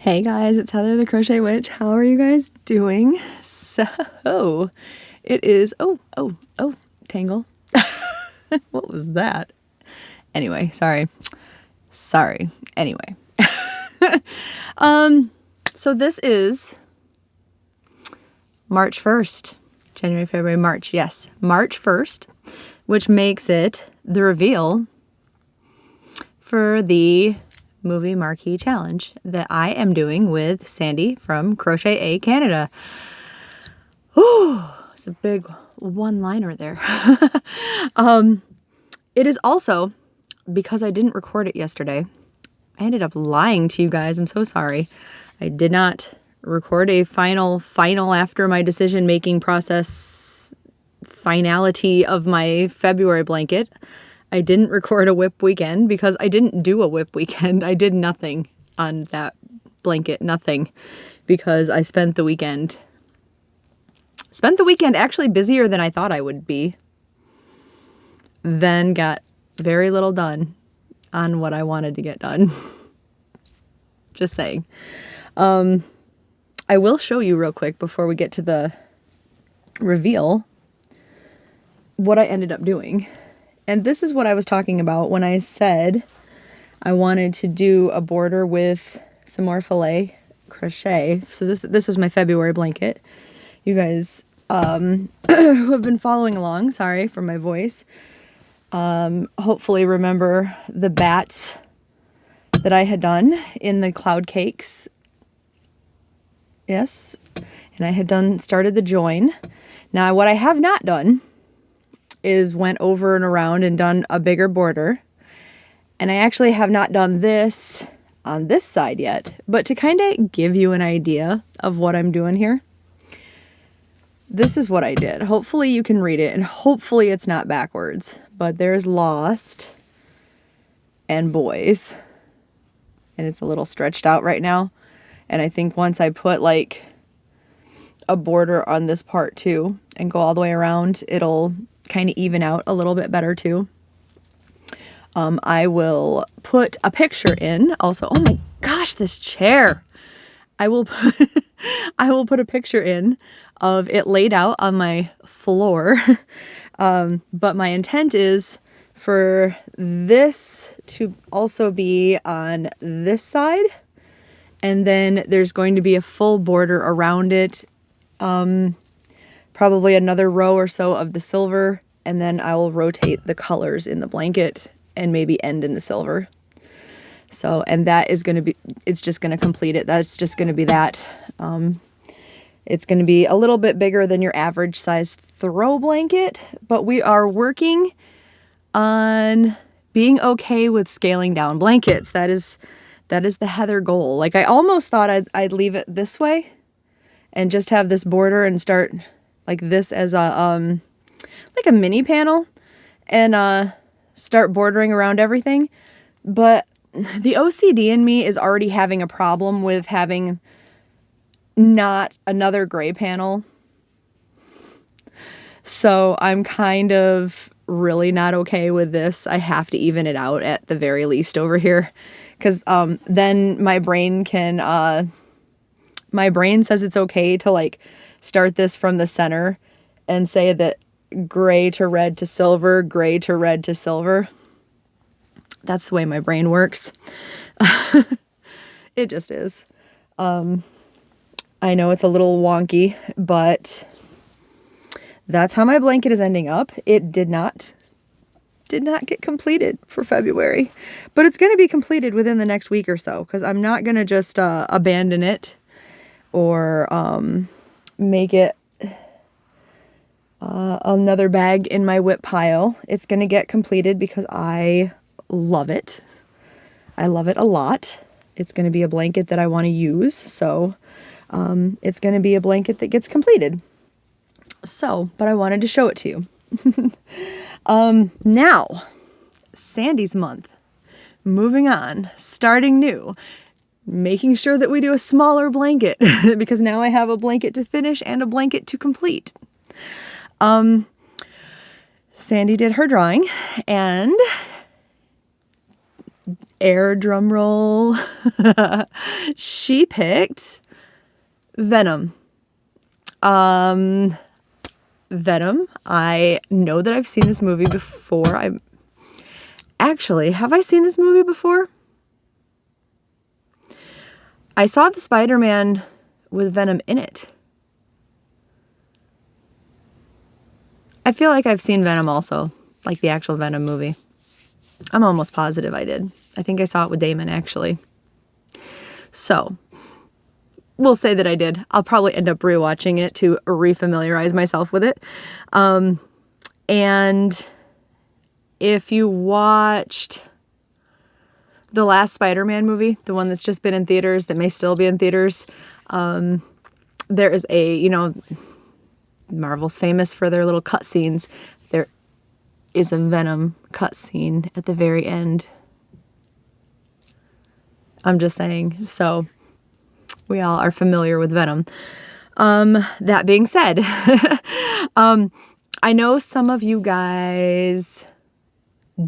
Hey guys, it's Heather the Crochet Witch. How are you guys doing? So, it is, tangle. What was that? Anyway, sorry. Anyway. So this is March 1st. January, February, March. Yes, March 1st, which makes it the reveal for the movie Marquee challenge that I am doing with Sandy from Crochet A Canada. Ooh, it's a big one-liner there. It is also, because I didn't record it yesterday, I ended up lying to you guys. I'm so sorry. I did not record a final after my decision-making process finality of my February blanket. I didn't record a whip weekend because I didn't do a whip weekend. I did nothing on that blanket, nothing, because I spent the weekend actually busier than I thought I would be. Then got very little done on what I wanted to get done. Just saying. I will show you real quick before we get to the reveal what I ended up doing. And this is what I was talking about when I said I wanted to do a border with some more filet crochet. So this was my February blanket. You guys who have been following along, sorry for my voice, hopefully remember the bats that I had done in the cloud cakes. Yes, and I had started the join. Now what I have not done is went over and around and done a bigger border. And I actually have not done this on this side yet, but to kind of give you an idea of what I'm doing here, this is what I did. Hopefully you can read it, and hopefully it's not backwards, but there's Lost and Boys, and it's a little stretched out right now. And I think once I put like a border on this part too and go all the way around, it'll kind of even out a little bit better too. I will put a picture in also. Oh my gosh, this chair. I will put a picture in of it laid out on my floor. But my intent is for this to also be on this side. And then there's going to be a full border around it. Probably another row or so of the silver, and then I will rotate the colors in the blanket and maybe end in the silver. So, and that is going to be, it's just going to complete it. That's just going to be that. It's going to be a little bit bigger than your average size throw blanket, but we are working on being okay with scaling down blankets. That is the Heather goal. Like I almost thought I'd leave it this way and just have this border and start like this as a like a mini panel and start bordering around everything. But the OCD in me is already having a problem with having not another gray panel. So I'm kind of really not okay with this. I have to even it out at the very least over here, because then my brain says it's okay to like start this from the center and say that gray to red to silver, gray to red to silver. That's the way my brain works. It just is. I know it's a little wonky, but that's how my blanket is ending up. It did not get completed for February, but it's going to be completed within the next week or so, because I'm not going to just abandon it or make it another bag in my whip pile. It's going to get completed because I love it. I love it a lot. It's going to be a blanket that I want to use. So it's going to be a blanket that gets completed. So, but I wanted to show it to you. Now, Sandy's month. Moving on, starting new. Making sure that we do a smaller blanket because now I have a blanket to finish and a blanket to complete. Sandy did her drawing and air drum roll. She picked Venom. Venom. I know that I've seen this movie before. Have I seen this movie before? I saw the Spider-Man with Venom in it. I feel like I've seen Venom also, like the actual Venom movie. I'm almost positive I did. I think I saw it with Damon, actually. So, we'll say that I did. I'll probably end up rewatching it to refamiliarize myself with it. And if you watched the last Spider-Man movie, the one that's just been in theaters, that may still be in theaters, there is Marvel's famous for their little cutscenes. There is a Venom cutscene at the very end. I'm just saying. So we all are familiar with Venom. That being said, I know some of you guys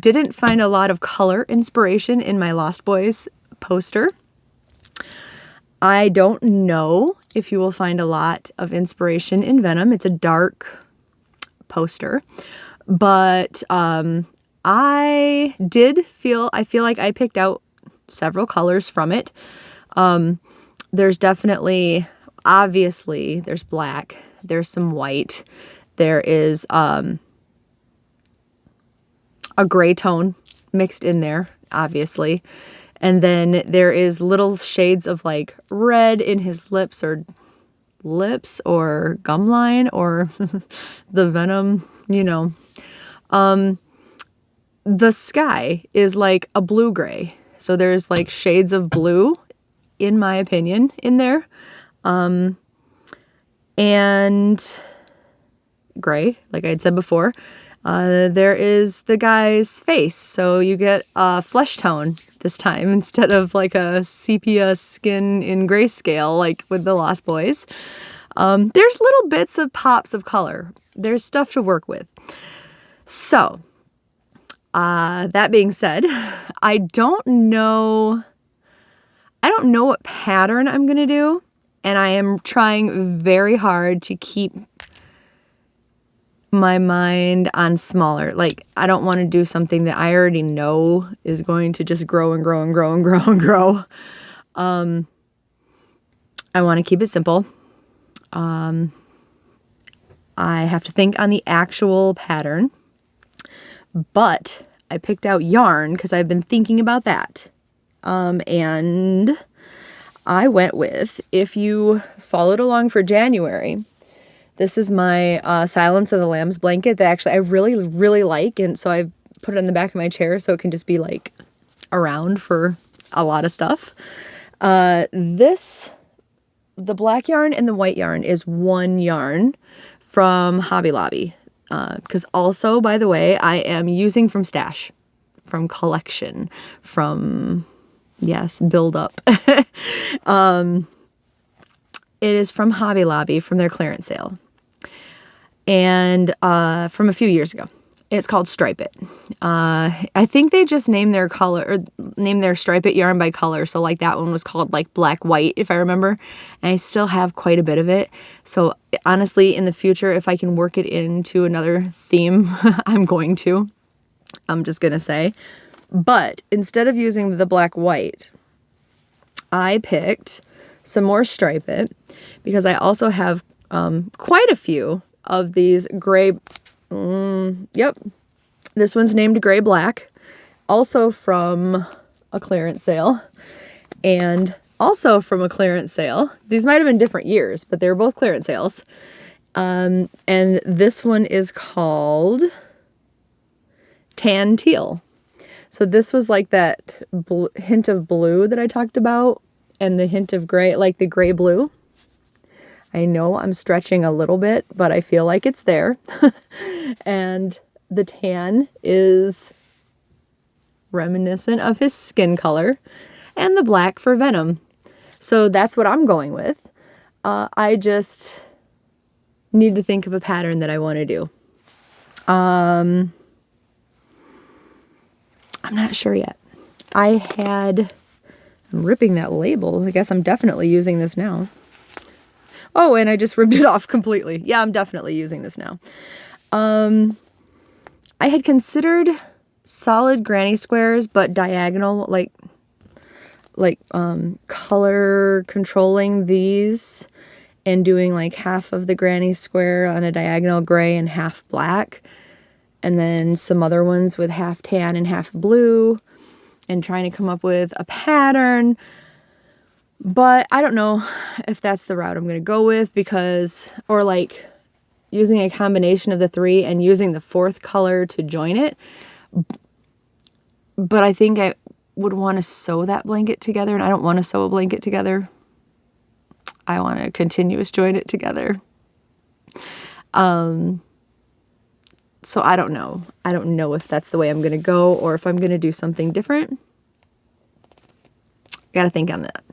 didn't find a lot of color inspiration in my Lost Boys poster. I don't know if you will find a lot of inspiration in Venom. It's a dark poster, but I feel like I picked out several colors from it. There's definitely, obviously, there's black, there's some white, there is a gray tone mixed in there, obviously. And then there is little shades of like red in his lips or gum line or the Venom, The sky is like a blue-gray. So there's like shades of blue, in my opinion, in there. And gray, like I had said before. There is the guy's face. So you get a flesh tone this time instead of like a sepia skin in grayscale like with the Lost Boys. There's little bits of pops of color. There's stuff to work with. So, that being said, I don't know what pattern I'm going to do, and I am trying very hard to keep my mind on smaller. Like, I don't want to do something that I already know is going to just grow and grow and grow and grow and grow. I want to keep it simple. I have to think on the actual pattern, but I picked out yarn because I've been thinking about that. And I went with, if you followed along for January, this is my Silence of the Lambs blanket that actually I really, really like. And so I put it in the back of my chair so it can just be like around for a lot of stuff. The black yarn and the white yarn is one yarn from Hobby Lobby. Because also, by the way, I am using from Stash, from Collection, from, yes, Build Up. It is from Hobby Lobby, from their clearance sale. And from a few years ago. It's called Stripe It. I think they just named their color, or named their Stripe It yarn by color. So like that one was called like Black White, if I remember. And I still have quite a bit of it. So honestly, in the future, if I can work it into another theme, I'm going to. I'm just going to say. But instead of using the Black White, I picked some more Stripe It because I also have quite a few of these gray. Yep. This one's named Gray Black, also from a clearance sale, and also from a clearance sale. These might have been different years, but they were both clearance sales. And this one is called Tan Teal. So this was like that hint of blue that I talked about, and the hint of gray, like the gray blue. I know I'm stretching a little bit, but I feel like it's there. And the tan is reminiscent of his skin color, and the black for Venom. So that's what I'm going with. I just need to think of a pattern that I want to do. I'm not sure yet. I'm ripping that label. I guess I'm definitely using this now. Oh, and I just ripped it off completely. Yeah, I'm definitely using this now. I had considered solid granny squares, but diagonal, like color controlling these and doing like half of the granny square on a diagonal gray and half black, and then some other ones with half tan and half blue, and trying to come up with a pattern. But I don't know if that's the route I'm going to go with, because, or like using a combination of the three and using the fourth color to join it. But I think I would want to sew that blanket together, and I don't want to sew a blanket together. I want to continuous join it together. So I don't know. I don't know if that's the way I'm going to go or if I'm going to do something different. Got to think on that.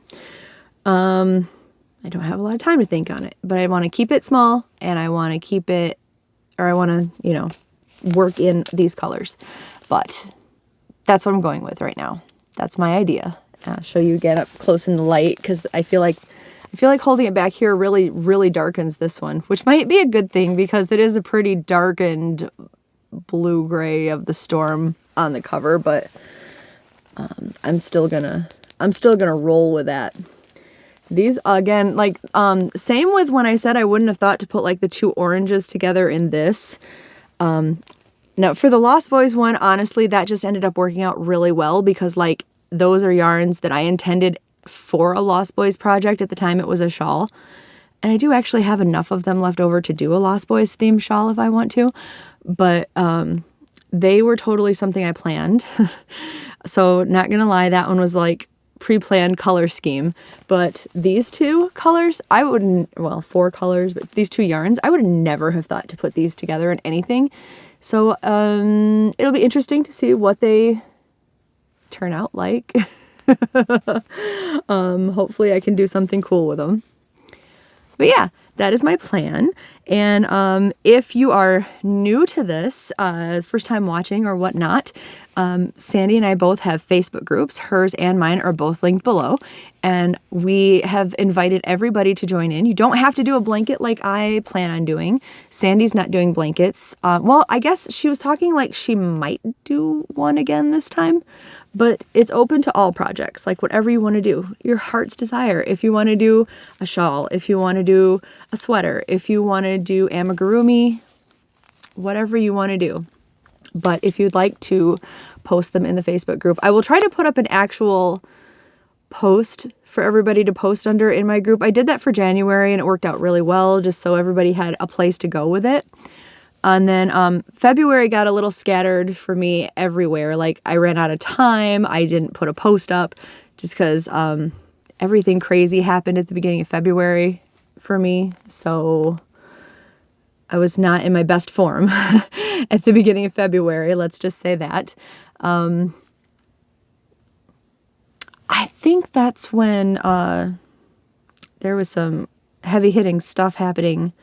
I don't have a lot of time to think on it, but I want to keep it small, and I want to keep it, or I want to, you know, work in these colors. But that's what I'm going with right now. That's my idea. I'll show you again up close in the light, because I feel like holding it back here really, really darkens this one, which might be a good thing because it is a pretty darkened blue-gray of the storm on the cover, but I'm still gonna roll with that. These, again, like, same with when I said I wouldn't have thought to put like the two oranges together in this. Now for the Lost Boys one, honestly, that just ended up working out really well, because like those are yarns that I intended for a Lost Boys project. At the time it was a shawl, and I do actually have enough of them left over to do a Lost Boys themed shawl if I want to, but they were totally something I planned. So not gonna lie, that one was like pre-planned color scheme. But these two colors, I wouldn't, well, 4 colors, but these 2 yarns, I would never have thought to put these together in anything. So it'll be interesting to see what they turn out like. Hopefully I can do something cool with them. But yeah, that is my plan. And if you are new to this, first time watching or whatnot, Sandy and I both have Facebook groups. Hers and mine are both linked below. And we have invited everybody to join in. You don't have to do a blanket like I plan on doing. Sandy's not doing blankets. Well, I guess she was talking like she might do one again this time. But it's open to all projects, like whatever you want to do, your heart's desire. If you want to do a shawl, if you want to do a sweater, if you want to do amigurumi, whatever you want to do. But if you'd like to post them in the Facebook group, I will try to put up an actual post for everybody to post under in my group. I did that for January and it worked out really well, just so everybody had a place to go with it. And then February got a little scattered for me everywhere. Like I ran out of time. I didn't put a post up just because everything crazy happened at the beginning of February for me. So I was not in my best form at the beginning of February. Let's just say that. I think that's when there was some heavy hitting stuff happening.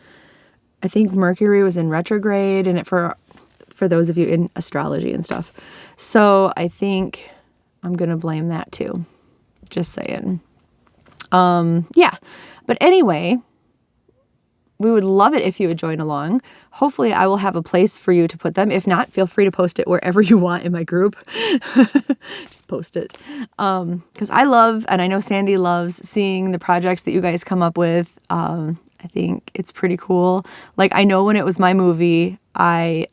I think Mercury was in retrograde, and for those of you in astrology and stuff. So I think I'm going to blame that too. Just saying. Yeah. But anyway, we would love it if you would join along. Hopefully I will have a place for you to put them. If not, feel free to post it wherever you want in my group. Just post it. Because I love, and I know Sandy loves, seeing the projects that you guys come up with. I think it's pretty cool. Like, I know when it was my movie, I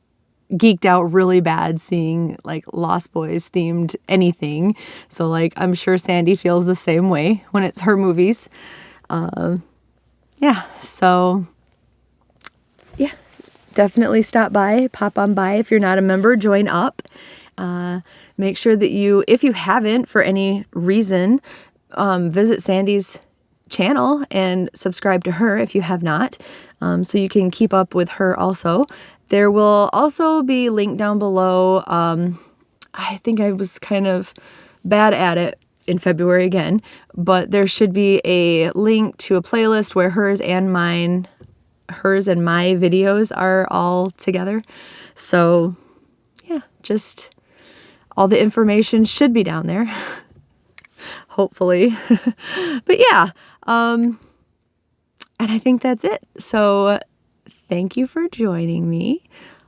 geeked out really bad seeing like Lost Boys themed anything. So like, I'm sure Sandy feels the same way when it's her movies. Yeah, so yeah, definitely stop by, pop on by. If you're not a member, join up. Make sure that you, if you haven't for any reason, visit Sandy's channel and subscribe to her if you have not, so you can keep up with her also. There will also be linked down below. I think I was kind of bad at it in February again, but there should be a link to a playlist where hers and my videos are all together. So yeah, just all the information should be down there. Hopefully. But yeah, and I think that's it. So thank you for joining me.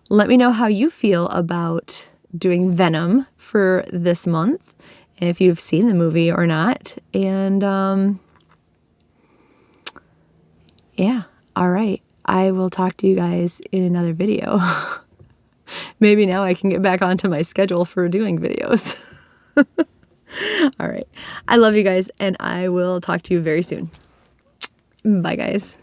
Let me know how you feel about doing Venom for this month, if you've seen the movie or not. And yeah, all right. I will talk to you guys in another video. Maybe now I can get back onto my schedule for doing videos. All right. I love you guys, and I will talk to you very soon. Bye, guys.